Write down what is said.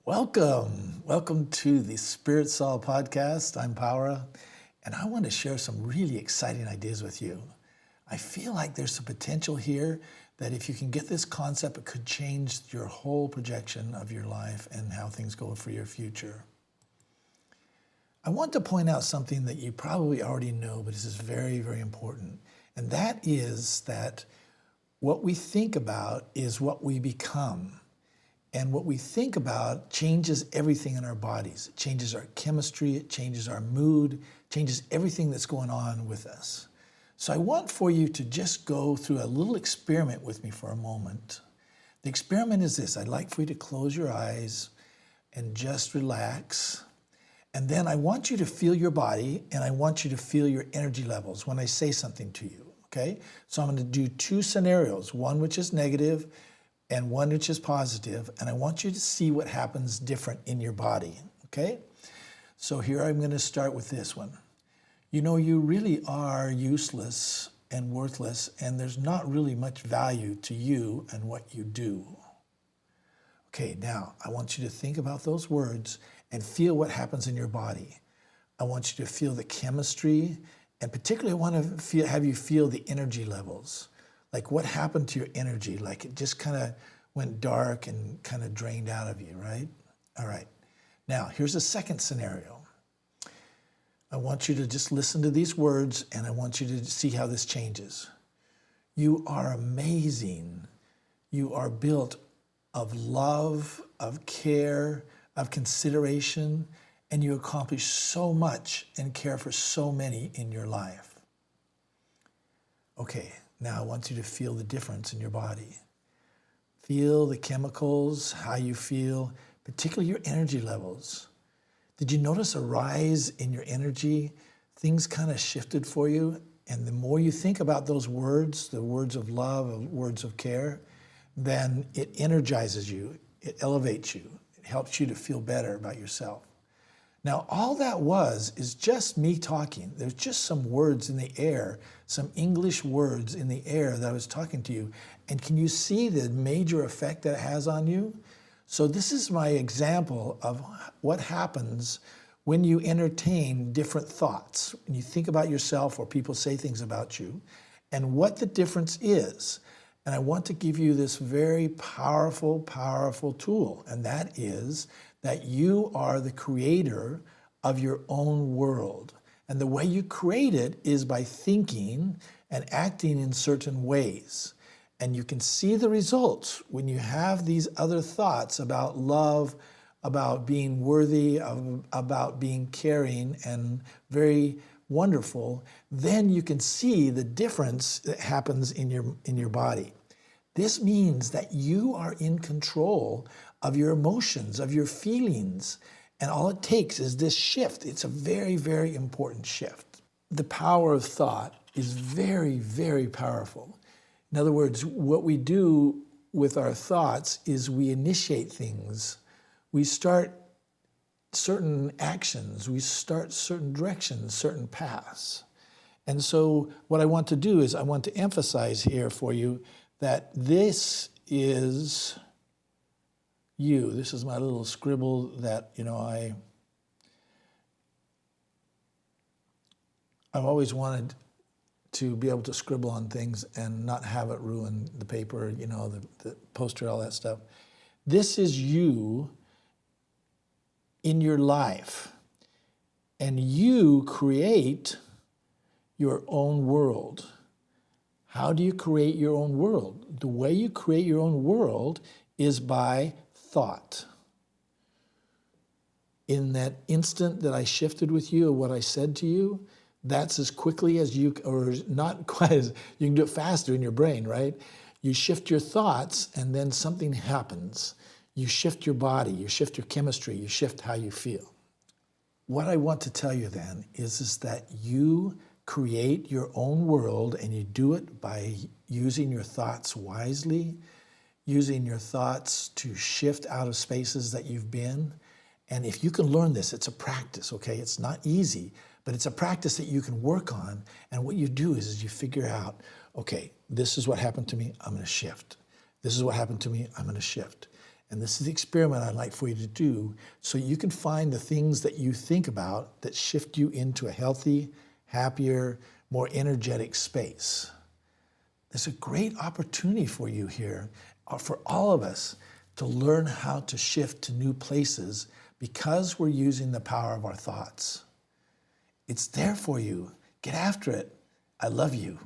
Welcome to the Spiritsol podcast. I'm Power, and I want to share some really exciting ideas with you. I feel like there's some potential here that if you can get this concept, it could change your whole projection of your life and how things go for your future. I want to point out something that you probably already know, but this is very, very important. And that is that what we think about is what we become. And what we think about changes everything in our bodies. It changes our chemistry, it changes our mood, changes everything that's going on with us. So I want for you to just go through a little experiment with me for a moment. The experiment is this. I'd like for you to close your eyes and just relax. And then I want you to feel your body, and I want you to feel your energy levels when I say something to you, okay? So I'm going to do two scenarios, one which is negative and one which is positive, and I want you to see what happens different in your body, okay? So here I'm going to start with this one. You know, you really are useless and worthless, and there's not really much value to you and what you do. Okay, now I want you to think about those words and feel what happens in your body. I want you to feel the chemistry, and particularly I want to have you feel the energy levels. Like what happened to your energy? Like it just kind of went dark and kind of drained out of you, right? All right. Now, here's a second scenario. I want you to just listen to these words, and I want you to see how this changes. You are amazing. You are built of love, of care, of consideration, and you accomplish so much and care for so many in your life. Okay. Now I want you to feel the difference in your body. Feel the chemicals, how you feel, particularly your energy levels. Did you notice a rise in your energy? Things kind of shifted for you, and the more you think about those words, the words of love, words of care, then it energizes you, it elevates you, it helps you to feel better about yourself. Now, all that is just me talking. There's just some words in the air, some English words in the air that I was talking to you. And can you see the major effect that it has on you? So this is my example of what happens when you entertain different thoughts, when you think about yourself or people say things about you, and what the difference is. And I want to give you this very powerful, powerful tool, and that is that you are the creator of your own world. And the way you create it is by thinking and acting in certain ways. And you can see the results when you have these other thoughts about love, about being worthy, about being caring and very wonderful. Then you can see the difference that happens in your body. This means that you are in control of your emotions, of your feelings. And all it takes is this shift. It's a very, very important shift. The power of thought is very, very powerful. In other words, what we do with our thoughts is we initiate things. We start certain actions. We start certain directions, certain paths. And so what I want to do is I want to emphasize here for you that this is you. This is my little scribble that, I've always wanted to be able to scribble on things and not have it ruin the paper, the poster, all that stuff. This is you in your life, and you create your own world. How do you create your own world? The way you create your own world is by thought. In that instant that I shifted with you, or what I said to you, that's as quickly as you, or not quite as, you can do it faster in your brain, right? You shift your thoughts and then something happens. You shift your body, you shift your chemistry, you shift how you feel. What I want to tell you then is that you create your own world, and you do it by using your thoughts wisely, using your thoughts to shift out of spaces that you've been. And if you can learn this, it's a practice, okay? It's not easy, but it's a practice that you can work on. And what you do is you figure out, okay, this is what happened to me, I'm gonna shift. This is what happened to me, I'm gonna shift. And this is the experiment I'd like for you to do so you can find the things that you think about that shift you into a healthy, happier, more energetic space. There's a great opportunity for you here, for all of us, to learn how to shift to new places because we're using the power of our thoughts. It's there for you. Get after it. I love you.